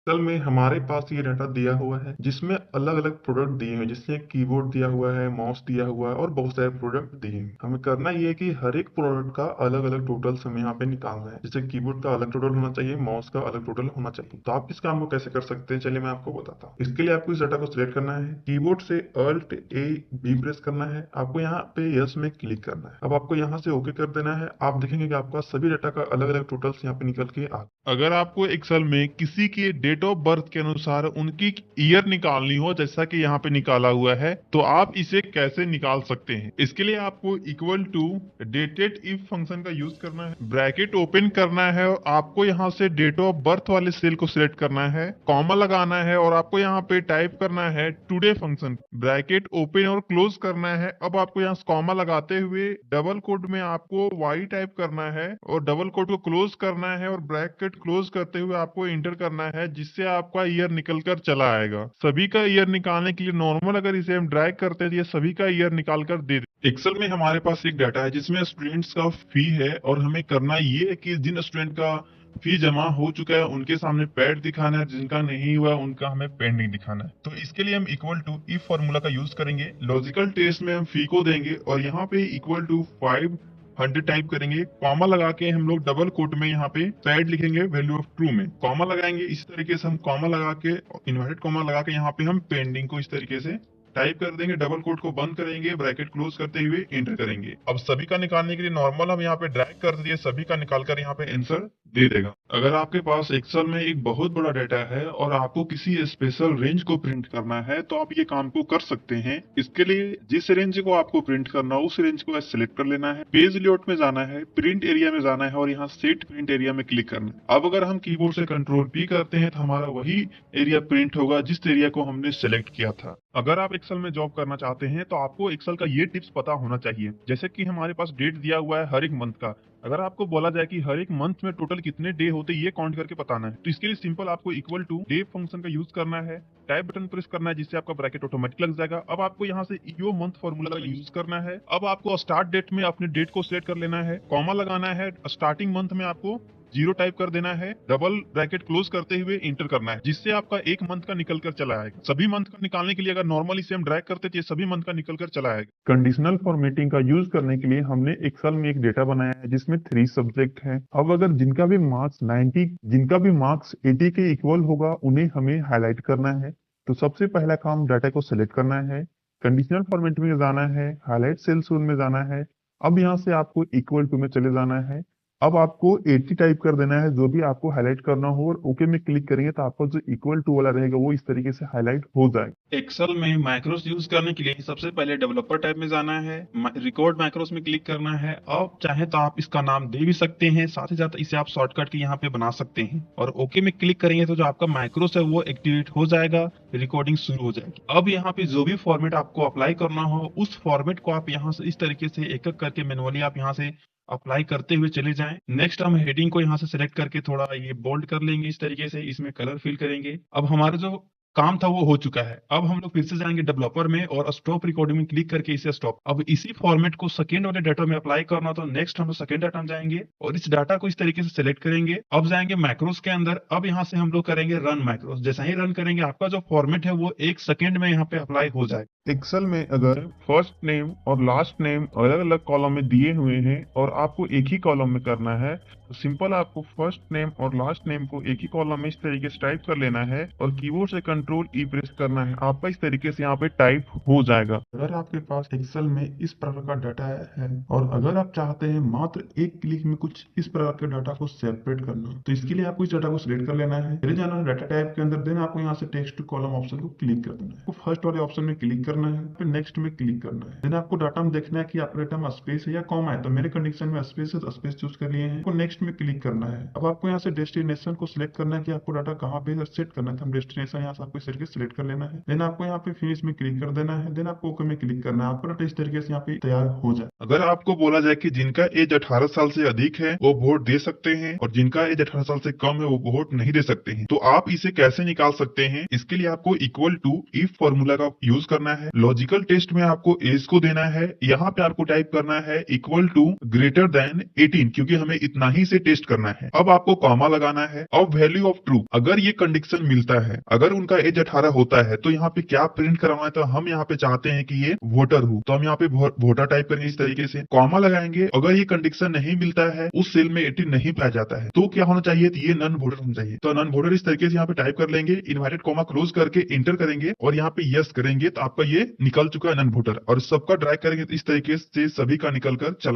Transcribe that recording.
कल में हमारे पास ये डाटा दिया हुआ है जिसमें अलग अलग प्रोडक्ट दिए हैं, जिसमें कीबोर्ड दिया हुआ है, माउस दिया हुआ है और बहुत सारे प्रोडक्ट दिए हैं। हमें करना ये है कि हर एक प्रोडक्ट का अलग अलग टोटल्स हमें यहाँ पे निकालना है। जैसे कीबोर्ड का अलग टोटल होना चाहिए, माउस का अलग टोटल होना चाहिए। तो आप इस काम को कैसे कर सकते हैं, चलिए मैं आपको बताता हूँ। इसके लिए आपको इस डाटा को सिलेक्ट करना है, कीबोर्ड से अल्ट ए बी प्रेस करना है, आपको यहाँ पे यस में क्लिक करना है। अब आपको यहाँ से ओके कर देना है। आप देखेंगे कि आपका सभी डाटा का अलग अलग टोटल्स यहाँ पे निकल के आ। अगर आपको एक्सेल में किसी के डेट ऑफ बर्थ के अनुसार उनकी ईयर निकालनी हो, जैसा कि यहाँ पे निकाला हुआ है, तो आप इसे कैसे निकाल सकते हैं? इसके लिए आपको equal to dated if function का यूज करना है, ब्रैकेट ओपन करना है और आपको यहाँ से डेट ऑफ बर्थ वाले सेल को सिलेक्ट करना है, कॉमा लगाना है और आपको यहाँ पे टाइप करना है टुडे फंक्शन, ब्रैकेट ओपन और क्लोज करना है। अब आपको यहाँ कॉमा लगाते हुए डबल कोट में आपको वाई टाइप करना है और डबल कोट को क्लोज करना है और ब्रैकेट क्लोज करते हुए आपको इंटर करना है, जिससे आपका ईयर निकल कर चला आएगा। सभी का ईयर निकालने के लिए नॉर्मल अगर इसे हम ड्रैग करते हैं तो ये सभी का ईयर निकाल कर दे दे। एक्सेल में हमारे पास एक डाटा है जिसमें स्टूडेंट्स का फी है और हमें करना ये है कि जिन स्टूडेंट का फी जमा हो चुका है उनके सामने पैड दिखाना है, जिनका नहीं हुआ उनका हमें पेंडिंग दिखाना है। तो इसके लिए हम इक्वल टू इफ फॉर्मूला का यूज करेंगे। लॉजिकल टेस्ट में हम फी को देंगे और यहाँ पे इक्वल टू 500 टाइप करेंगे, कॉमा लगा के हम लोग डबल कोट में यहाँ पे पैड लिखेंगे वैल्यू ऑफ ट्रू में, कॉमा लगाएंगे। इस तरीके से हम कॉमा लगा के इन्वर्टेड कॉमा लगा के यहाँ पे हम पेंडिंग को इस तरीके से टाइप कर देंगे, डबल कोट को बंद करेंगे, ब्रैकेट क्लोज करते हुए एंटर करेंगे। अब सभी का निकालने के लिए नॉर्मल हम यहाँ पे ड्रैग कर दिए, सभी का निकालकर यहाँ पे आंसर दे देगा। अगर आपके पास एक्सेल में एक बहुत बड़ा डाटा है और आपको किसी स्पेशल रेंज को प्रिंट करना है तो आप ये काम को कर सकते हैं। इसके लिए जिस रेंज को आपको प्रिंट करना हो उस रेंज को सिलेक्ट कर लेना है, पेज लेआउट में जाना है, प्रिंट एरिया में जाना है और यहाँ सेट प्रिंट एरिया में क्लिक करना है। अब अगर हम कीबोर्ड से कंट्रोल पी करते हैं तो हमारा वही एरिया प्रिंट होगा जिस एरिया को हमने सेलेक्ट किया था। अगर आप एक्सेल में जॉब करना चाहते हैं तो आपको एक्सेल का ये टिप्स पता होना चाहिए। जैसे कि हमारे पास डेट दिया हुआ है हर एक मंथ का, अगर आपको बोला जाए कि हर एक मंथ में टोटल कितने डे होते हैं ये काउंट करके बताना है, तो इसके लिए सिंपल आपको इक्वल टू डे फंक्शन का यूज करना है, टाइप बटन प्रेस करना है जिससे आपका ब्रैकेट ऑटोमेटिक लग जाएगा। अब आपको यहाँ से यो मंथ फॉर्मूला का यूज करना है। अब आपको स्टार्ट डेट में अपने डेट को सिलेक्ट कर लेना है, कॉमा लगाना है, स्टार्टिंग मंथ में आपको 0 टाइप कर देना है, डबल ब्रैकेट क्लोज करते हुए इंटर करना है, जिससे आपका एक मंथ का निकल कर चला आएगा। सभी मंथ का निकालने के लिए अगर नॉर्मली से हम ड्रैग करते थे सभी मंथ का निकल कर चला आएगा। कंडीशनल फॉर्मेटिंग का यूज करने के लिए हमने एक्सेल में एक डेटा बनाया है जिसमें 3 सब्जेक्ट हैं। अब अगर जिनका भी मार्क्स 90 जिनका भी मार्क्स 80 के इक्वल होगा उन्हें हमें हाईलाइट करना है। तो सबसे पहला काम डाटा को सिलेक्ट करना है, कंडीशनल फॉर्मेट में जाना है, हाईलाइट सेल्स में जाना है। अब यहाँ से आपको इक्वल टू में चले जाना है। अब आपको 80 टाइप कर देना है जो भी आपको हाईलाइट करना हो और ओके में क्लिक करेंगे तो आपका जो इक्वल टू वाला रहेगा वो इस तरीके से हाईलाइट हो जाएगा। एक्सेल में मैक्रोस यूज करने के लिए सबसे पहले डेवलपर टैब में जाना है, रिकॉर्ड मैक्रोस में क्लिक करना है। अब चाहे तो आप इसका नाम दे भी सकते हैं, साथ ही साथ इसे आप शॉर्टकट के यहाँ पे बना सकते हैं और ओके में क्लिक करेंगे तो जो आपका मैक्रोस है वो एक्टिवेट हो जाएगा, रिकॉर्डिंग शुरू हो जाएगी। अब यहाँ पे जो भी फॉर्मेट आपको अप्लाई करना हो उस फॉर्मेट को आप यहाँ से इस तरीके से एक एक करके मैनुअली आप यहाँ से अप्लाई करते हुए चले जाएं। नेक्स्ट हम हेडिंग को यहाँ से सिलेक्ट करके थोड़ा ये बोल्ड कर लेंगे, इस तरीके से इसमें कलर फिल करेंगे। अब हमारा जो काम था वो हो चुका है। अब हम लोग फिर से जाएंगे डेवलपर में और स्टॉप रिकॉर्डिंग में क्लिक करके इसे स्टॉप। अब इसी फॉर्मेट को सेकेंड वाले डाटा में अप्लाई करना, तो नेक्स्ट हम लोग सेकेंड डाटा में जाएंगे और इस डाटा को इस तरीके से सिलेक्ट करेंगे। अब जाएंगे मैक्रोस के अंदर। अब यहाँ से हम लोग करेंगे रन मैक्रोस। जैसा ही रन करेंगे आपका जो फॉर्मेट है वो 1 सेकेंड में यहाँ पे अप्लाई हो जाएगा। एक्सेल में अगर फर्स्ट नेम और लास्ट नेम अलग अलग कॉलम में दिए हुए हैं और आपको एक ही कॉलम में करना है तो सिंपल आपको फर्स्ट नेम और लास्ट नेम को एक ही कॉलम में इस तरीके से टाइप कर लेना है और कीबोर्ड से कंट्रोल ई प्रेस करना है। आपका इस तरीके से यहाँ पे टाइप हो जाएगा। अगर आपके पास एक्सेल में इस प्रकार का डाटा है और अगर आप चाहते हैं मात्र एक क्लिक में कुछ इस प्रकार के डाटा को सेपरेट करना, तो इसके लिए आपको इस डाटा को सिलेक्ट कर लेना है, फिर जाना है डाटा टाइप के अंदर, देन आपको यहाँ से टेक्स्ट टू कॉलम ऑप्शन को क्लिक कर देना है। आपको फर्स्ट वाले ऑप्शन में क्लिक करना है, फिर नेक्स्ट में क्लिक करना है। देन आपको डाटा में देखना है कि आपका डाटा में स्पेस है या कॉमा है, तो मेरे कंडीशन में स्पेस है तो स्पेस चूज कर लिए हैं। आपको नेक्स्ट में क्लिक करना है। अब आपको यहाँ से डेस्टिनेशन को सिलेक्ट करना है कि आपको डाटा कहाँ पे सेट करना है, तो हम डेस्टिनेशन यहाँ से आपको इस तरीके से सिलेक्ट कर लेना है। देन आपको यहाँ पे फिनिश में क्लिक कर देना है। देन आपको ओके में क्लिक करना है। आपका डाटा इस तरीके से यहाँ पे तैयार हो जाए। अगर आपको बोला जाए कि जिनका एज 18 साल से अधिक है वो वोट दे सकते हैं और जिनका एज 18 साल से कम है वो वोट नहीं दे सकते हैं, तो आप इसे कैसे निकाल सकते हैं? इसके लिए आपको इक्वल टू इफ फॉर्मूला का यूज करना है। लॉजिकल टेस्ट में आपको एज को देना है, यहाँ पे आपको टाइप करना है इक्वल टू ग्रेटर देन 18, क्योंकि हमें इतना ही से टेस्ट करना है। अब आपको कॉमा लगाना है। अब वैल्यू ऑफ ट्रू, अगर ये कंडीशन मिलता है, अगर उनका एज 18 होता है तो यहाँ पे क्या प्रिंट करवाना है, तो हम यहाँ पे चाहते हैं कि ये वोटर हो, तो हम यहाँ पे वोटर टाइप करेंगे इस तरीके से, कॉमा लगाएंगे। अगर ये कंडीशन नहीं मिलता है, उस सेल में 18 नहीं पाया जाता है, तो क्या होना चाहिए, तो ये नन वोटर होना चाहिए। तो नन वोटर इस तरीके से यहाँ पे टाइप कर लेंगे, इन्वर्टेड कॉमा क्लोज करके इंटर करेंगे और यहाँ पे यस करेंगे, तो आपका ये निकल चुका है नन वोटर। और सबका ड्रैग करेंगे तो इस तरीके से सभी का निकल कर चला